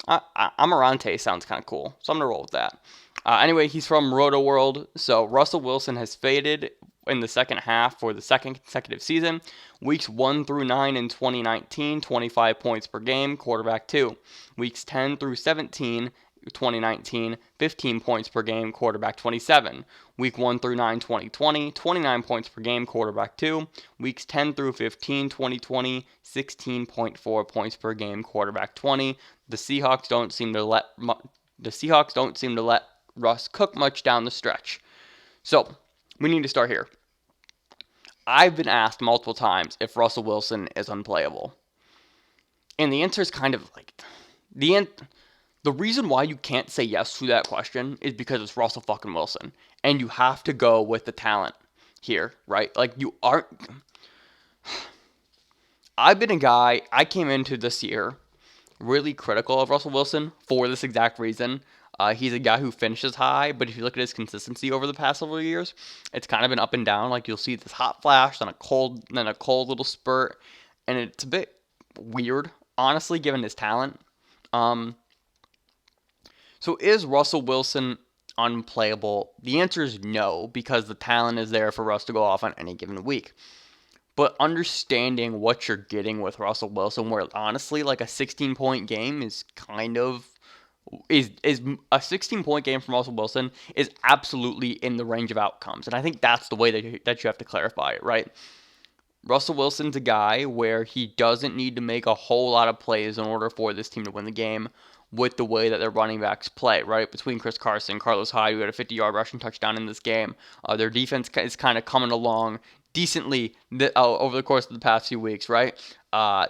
Amarante sounds kind of cool, so I'm gonna roll with that. Anyway, he's from Roto World. So Russell Wilson has faded in the second half for the second consecutive season. Weeks 1 through 9 in 2019, 25 points per game, quarterback 2. Weeks 10 through 17, 2019, 15 points per game, quarterback 27. Week 1 through 9, 2020, 29 points per game, quarterback 2. Weeks 10 through 15, 2020, 16.4 points per game, quarterback 20. The Seahawks don't seem to let Russ cook much down the stretch. So, we need to start here. I've been asked multiple times if Russell Wilson is unplayable. And the answer is kind of like the reason why you can't say yes to that question is because it's Russell fucking Wilson. And you have to go with the talent here, right? Like, you aren't... I've been a guy, I came into this year really critical of Russell Wilson for this exact reason. He's a guy who finishes high, but if you look at his consistency over the past several years, it's kind of been up and down. Like, you'll see this hot flash, then a cold little spurt, and it's a bit weird, honestly, given his talent. So is Russell Wilson unplayable? The answer is no, because the talent is there for Russ to go off on any given week. But understanding what you're getting with Russell Wilson, where honestly, like a 16-point game is kind of... is a 16-point game from Russell Wilson is absolutely in the range of outcomes. And I think that's the way that you have to clarify it, right? Russell Wilson's a guy where he doesn't need to make a whole lot of plays in order for this team to win the game with the way that their running backs play, right? Between Chris Carson, Carlos Hyde, who had a 50-yard rushing touchdown in this game. Their defense is kind of coming along decently over the course of the past few weeks, right?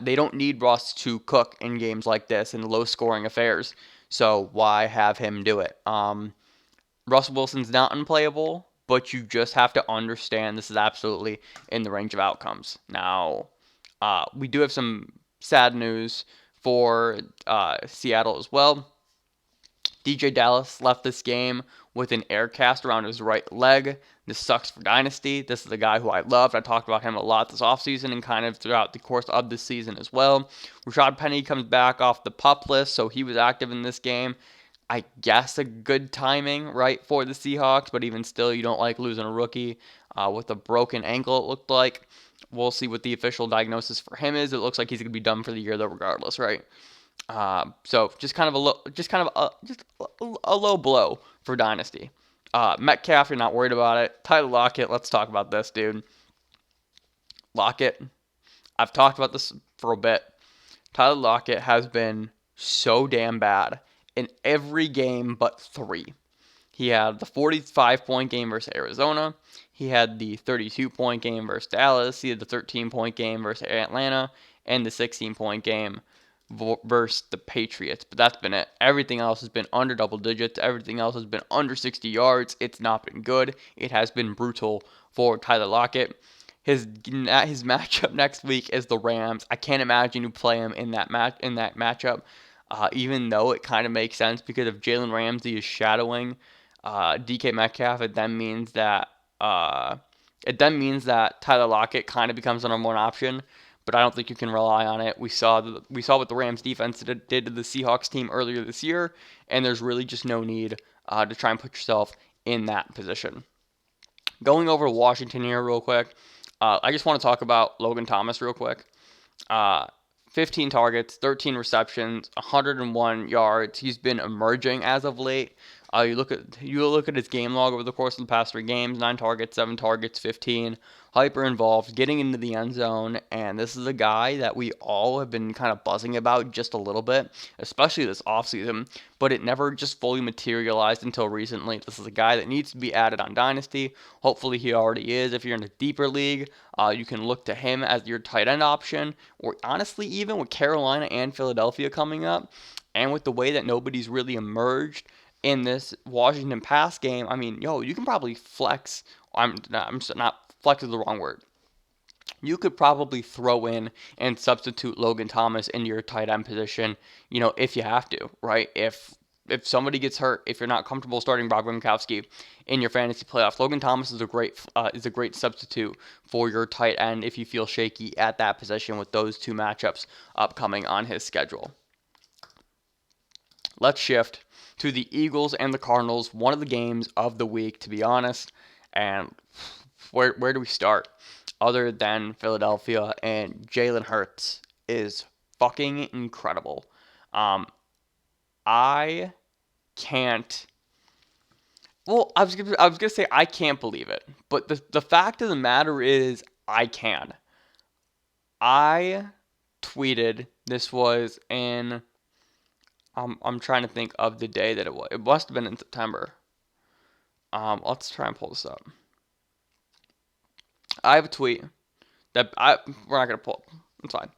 They don't need Russ to cook in games like this in low-scoring affairs. So why have him do it? Russell Wilson's not unplayable, but you just have to understand this is absolutely in the range of outcomes. Now, we do have some sad news for Seattle as well. DJ Dallas left this game with an air cast around his right leg. This sucks for Dynasty. This is a guy who I loved. I talked about him a lot this offseason and kind of throughout the course of this season as well. Rashad Penny comes back off the PUP list, so he was active in this game. I guess a good timing, right, for the Seahawks, but even still, you don't like losing a rookie with a broken ankle, it looked like. We'll see what the official diagnosis for him is. It looks like he's going to be done for the year, though, regardless, right? So just kind of a low blow for Dynasty. Metcalf, you're not worried about it. Tyler Lockett, let's talk about this, dude. Lockett, I've talked about this for a bit. Tyler Lockett has been so damn bad in every game but 3. He had the 45-point game versus Arizona. He had the 32-point game versus Dallas. He had the 13-point game versus Atlanta. And the 16-point game versus the Patriots. But that's been it. Everything else has been under double digits. Everything else has been under 60 yards. It's not been good. It has been brutal for Tyler Lockett. His matchup next week is the Rams. I can't imagine you play him in that matchup. Even though it kind of makes sense because if Jalen Ramsey is shadowing DK Metcalf, it then means that Tyler Lockett kind of becomes the number one option. but I don't think you can rely on it. We saw what the Rams defense did to the Seahawks team earlier this year, and there's really just no need to try and put yourself in that position. Going over to Washington here real quick, I just want to talk about Logan Thomas real quick. 15 targets, 13 receptions, 101 yards. He's been emerging as of late. You look at his game log over the course of the past 3 games: 9 targets, 7 targets, 15. Hyper involved, getting into the end zone, and this is a guy that we all have been kind of buzzing about just a little bit, especially this offseason, but it never just fully materialized until recently. This is a guy that needs to be added on Dynasty. Hopefully he already is. If you're in a deeper league, you can look to him as your tight end option, or honestly, even with Carolina and Philadelphia coming up, and with the way that nobody's really emerged in this Washington pass game, I mean, you can probably flex. Not flex is the wrong word. You could probably throw in and substitute Logan Thomas into your tight end position, if you have to, right? If somebody gets hurt, if you're not comfortable starting Rob Gronkowski in your fantasy playoffs, Logan Thomas is a great substitute for your tight end if you feel shaky at that position with those 2 matchups upcoming on his schedule. Let's shift to the Eagles and the Cardinals, one of the games of the week, to be honest. And where do we start? Other than Philadelphia, and Jalen Hurts is fucking incredible. I can't. Well, I was gonna say I can't believe it, but the fact of the matter is I can. I tweeted, this was in. I'm trying to think of the day that it was. It must have been in September. Let's try and pull this up. I have a tweet that we're not gonna pull. It's fine.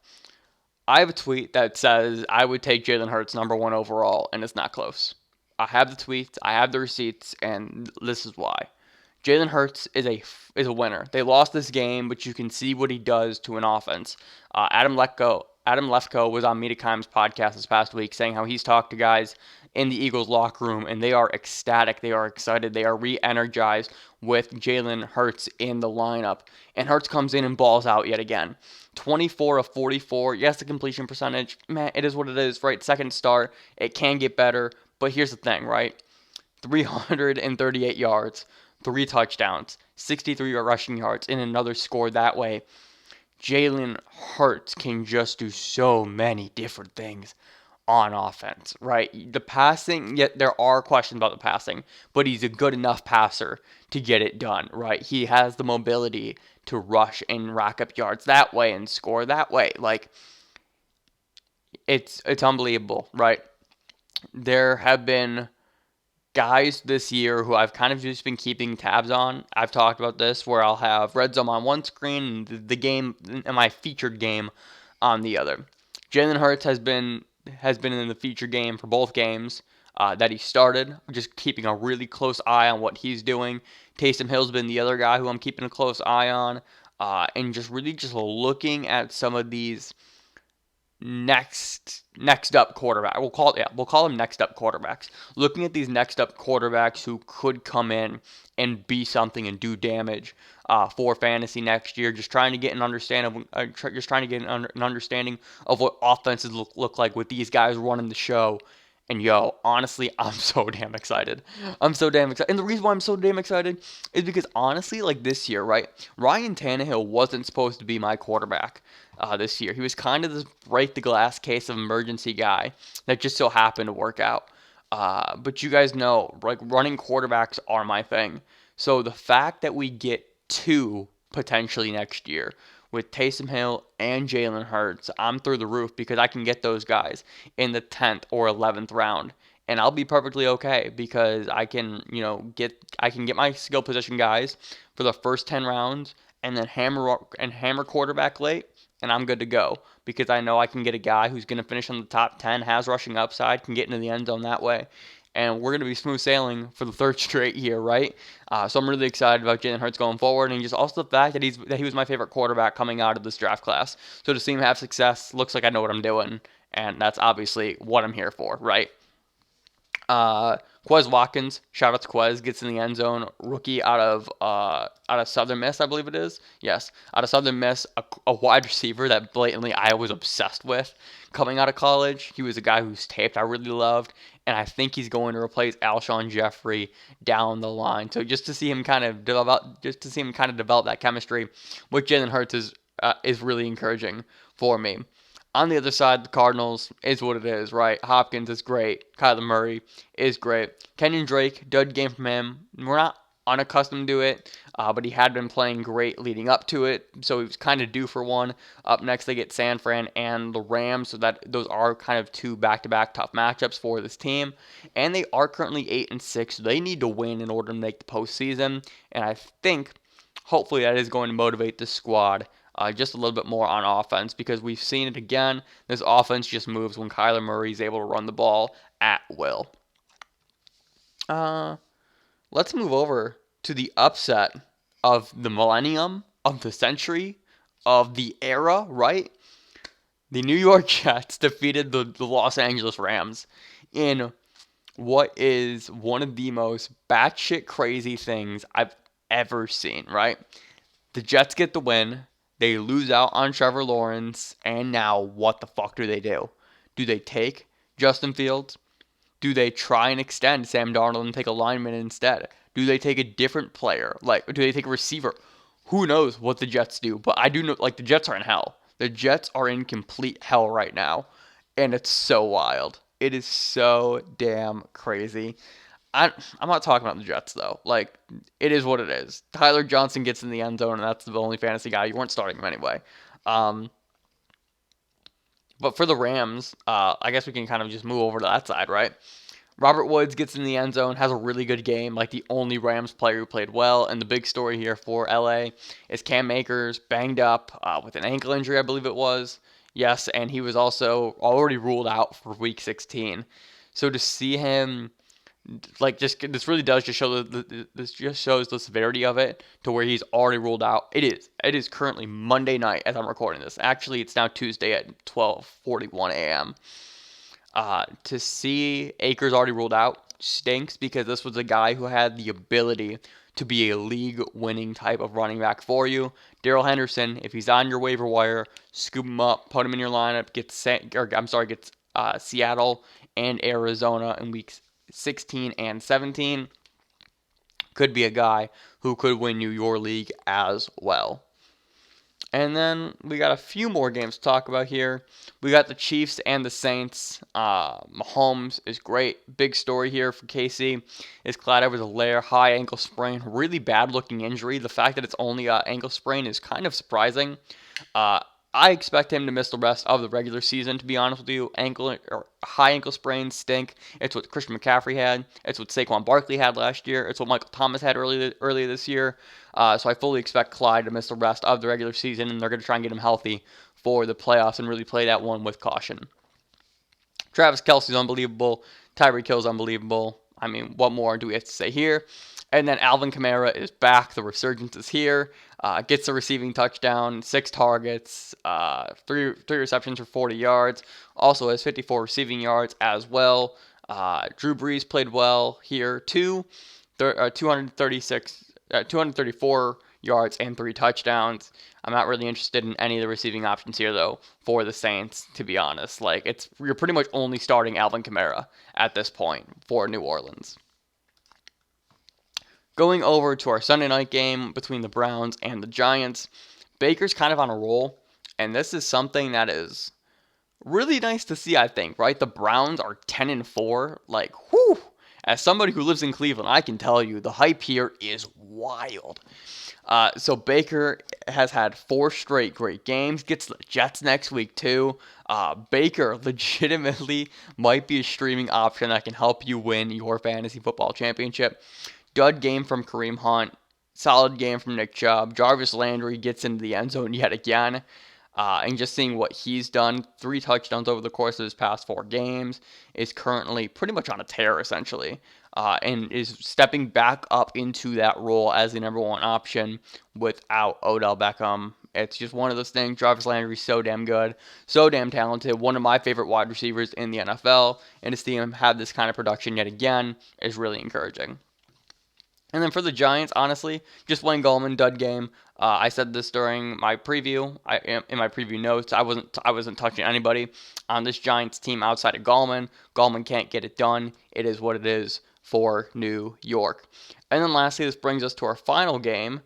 I have a tweet that says I would take Jalen Hurts number 1 overall, and it's not close. I have the tweets, I have the receipts, and this is why. Jalen Hurts is a winner. They lost this game, but you can see what he does to an offense. Adam Lefko was on Mita Kimes' podcast this past week saying how he's talked to guys in the Eagles locker room, and they are ecstatic. They are excited. They are re-energized with Jalen Hurts in the lineup. And Hurts comes in and balls out yet again. 24 of 44. Yes, the completion percentage, man, it is what it is, right? Second start. It can get better. But here's the thing, right? 338 yards, 3 touchdowns, 63 rushing yards, and another score that way. Jalen Hurts can just do so many different things on offense, right? The passing, yet there are questions about the passing, but he's a good enough passer to get it done, right? He has the mobility to rush and rack up yards that way and score that way. Like, it's unbelievable, right? There have been guys this year who I've kind of just been keeping tabs on. I've talked about this where I'll have Red Zone on one screen and the game and my featured game on the other. Jalen Hurts has been in the featured game for both games that he started, just keeping a really close eye on what he's doing. Taysom Hill's been the other guy who I'm keeping a close eye on, and just looking at some of these next up quarterback. We'll call them next up quarterbacks. Looking at these next up quarterbacks who could come in and be something and do damage for fantasy next year. Just trying to get an understanding of what offenses look like with these guys running the show. And honestly, I'm so damn excited. And the reason why I'm so damn excited is because honestly, like this year, right? Ryan Tannehill wasn't supposed to be my quarterback this year. He was kind of this break the glass case of emergency guy that just so happened to work out. But you guys know, like, running quarterbacks are my thing. So the fact that we get 2 potentially next year with Taysom Hill and Jalen Hurts, I'm through the roof because I can get those guys in the 10th or 11th round. And I'll be perfectly okay because I can, get my skill position guys for the first 10 rounds and then hammer quarterback late, and I'm good to go because I know I can get a guy who's going to finish on the top 10, has rushing upside, can get into the end zone that way. And we're going to be smooth sailing for the 3rd straight year, right? So I'm really excited about Jalen Hurts going forward, and just also the fact that he was my favorite quarterback coming out of this draft class. So to see him have success, looks like I know what I'm doing, and that's obviously what I'm here for, right? Quez Watkins, shout out to Quez, gets in the end zone. Rookie out of Southern Miss, I believe it is. Yes, out of Southern Miss, a wide receiver that blatantly I was obsessed with coming out of college. He was a guy whose tape I really loved, and I think he's going to replace Alshon Jeffrey down the line. So just to see him kind of develop that chemistry with Jalen Hurts is really encouraging for me. On the other side, the Cardinals is what it is, right? Hopkins is great. Kyler Murray is great. Kenyon Drake, dud game from him. We're not unaccustomed to it, but he had been playing great leading up to it, so he was kind of due for one. Up next, they get San Fran and the Rams, so that those are kind of two back-to-back tough matchups for this team, and they are currently 8-6, so they need to win in order to make the postseason, and I think, hopefully, that is going to motivate the squad just a little bit more on offense, because we've seen it again. This offense just moves when Kyler Murray is able to run the ball at will. Let's move over to the upset of the millennium, of the century, of the era, right? The New York Jets defeated the Los Angeles Rams in what is one of the most batshit crazy things I've ever seen, right? The Jets get the win. They lose out on Trevor Lawrence, and now what the fuck do they do? Do they take Justin Fields? Do they try and extend Sam Darnold and take a lineman instead? Do they take a different player? Do they take a receiver? Who knows what the Jets do? But I do know, the Jets are in hell. The Jets are in complete hell right now, and it's so wild. It is so damn crazy. I'm not talking about the Jets, though. It is what it is. Tyler Johnson gets in the end zone, and that's the only fantasy guy. You weren't starting him anyway. But for the Rams, I guess we can kind of just move over to that side, right? Robert Woods gets in the end zone, has a really good game, the only Rams player who played well. And the big story here for LA is Cam Akers banged up with an ankle injury, I believe it was. Yes, and he was also already ruled out for Week 16. So to see him... this really does just show this just shows the severity of it to where he's already ruled out. It is currently Monday night as I'm recording this. Actually, it's now Tuesday at 12:41 a.m. To see Akers already ruled out stinks, because this was a guy who had the ability to be a league-winning type of running back for you. Daryl Henderson, if he's on your waiver wire, scoop him up, put him in your lineup. Gets Seattle and Arizona in weeks 16 and 17. Could be a guy who could win you your league as well. And then we got a few more games to talk about here. We got the Chiefs and the Saints. Mahomes is great. Big story here for KC is Clyde Edwards-Helaire, high ankle sprain, really bad looking injury. The fact that it's only an ankle sprain is kind of surprising. I expect him to miss the rest of the regular season, to be honest with you. High ankle sprains stink. It's what Christian McCaffrey had. It's what Saquon Barkley had last year. It's what Michael Thomas had earlier this year. So I fully expect Clyde to miss the rest of the regular season, and they're going to try and get him healthy for the playoffs and really play that one with caution. Travis Kelce's unbelievable. Tyreek Hill's unbelievable. I mean, what more do we have to say here? And then Alvin Kamara is back. The resurgence is here. Gets a receiving touchdown, 6 targets, 3 receptions for 40 yards. Also has 54 receiving yards as well. Drew Brees played well here too. 234 yards and 3 touchdowns. I'm not really interested in any of the receiving options here, though, for the Saints, to be honest. You're pretty much only starting Alvin Kamara at this point for New Orleans. Going over to our Sunday night game between the Browns and the Giants, Baker's kind of on a roll, and this is something that is really nice to see, I think, right? The Browns are 10-4. Whew! As somebody who lives in Cleveland, I can tell you the hype here is wild. So Baker has had 4 straight great games, gets the Jets next week too. Baker legitimately might be a streaming option that can help you win your fantasy football championship. Dud game from Kareem Hunt. Solid game from Nick Chubb. Jarvis Landry gets into the end zone yet again. And just seeing what he's done, 3 touchdowns over the course of his past 4 games, is currently pretty much on a tear, essentially. and is stepping back up into that role as the number one option without Odell Beckham. It's just one of those things. Jarvis Landry is so damn good, so damn talented, one of my favorite wide receivers in the NFL, and to see him have this kind of production yet again is really encouraging. And then for the Giants, honestly, just Wayne Gallman, dud game. I said this during my preview. In my preview notes, I wasn't touching anybody on this Giants team outside of Gallman. Gallman can't get it done. It is what it is for New York. And then lastly, this brings us to our final game.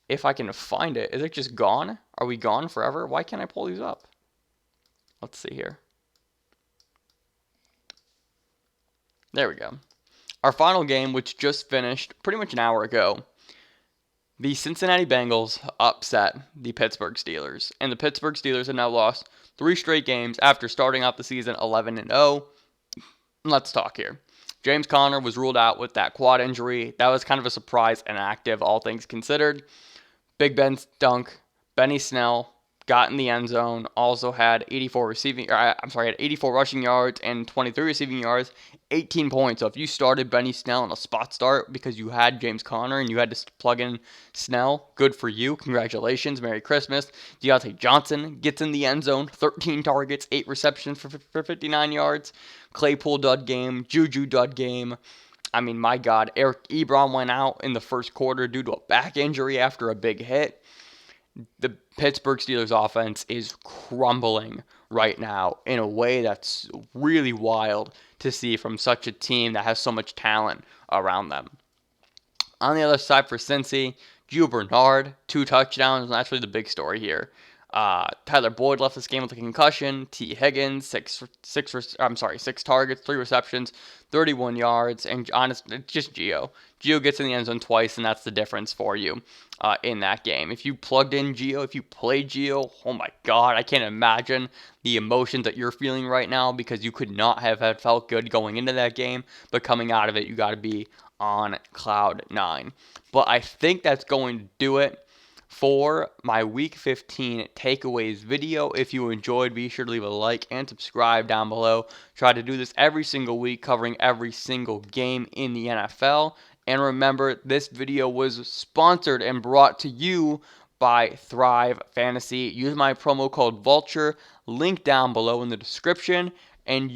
If I can find it, is it just gone? Are we gone forever? Why can't I pull these up? Let's see here. There we go. Our final game, which just finished pretty much an hour ago, the Cincinnati Bengals upset the Pittsburgh Steelers. And the Pittsburgh Steelers have now lost 3 straight games after starting out the season 11-0. Let's talk here. James Conner was ruled out with that quad injury. That was kind of a surprise and active, all things considered. Big Ben dunk, Benny Snell got in the end zone, also had 84 rushing yards and 23 receiving yards, 18 points. So if you started Benny Snell in a spot start because you had James Conner and you had to plug in Snell, good for you. Congratulations. Merry Christmas. Deontay Johnson gets in the end zone, 13 targets, 8 receptions for 59 yards. Claypool dud game, Juju dud game. I mean, my God, Eric Ebron went out in the first quarter due to a back injury after a big hit. The Pittsburgh Steelers offense is crumbling right now in a way that's really wild to see from such a team that has so much talent around them. On the other side for Cincy, Gio Bernard, 2 touchdowns, and that's really the big story here. Tyler Boyd left this game with a concussion. T. Higgins, 6 targets, 3 receptions, 31 yards, and honestly, just Gio. Gio gets in the end zone twice, and that's the difference for you in that game. If you plugged in Gio, if you played Gio, oh my God, I can't imagine the emotions that you're feeling right now because you could not have felt good going into that game, but coming out of it, you got to be on cloud 9. But I think that's going to do it for my Week 15 takeaways video. If you enjoyed, be sure to leave a like and subscribe down below. Try to do this every single week, covering every single game in the NFL. And remember, this video was sponsored and brought to you by Thrive Fantasy. Use my promo code VULTURE, link down below in the description, and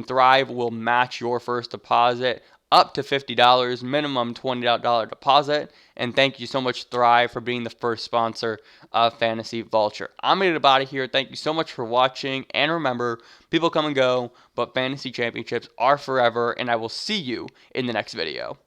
Thrive will match your first deposit up to $50, minimum $20 deposit. And thank you so much, Thrive, for being the first sponsor of Fantasy Vulture. I'm going to get out of here. Thank you so much for watching. And remember, people come and go, but fantasy championships are forever. And I will see you in the next video.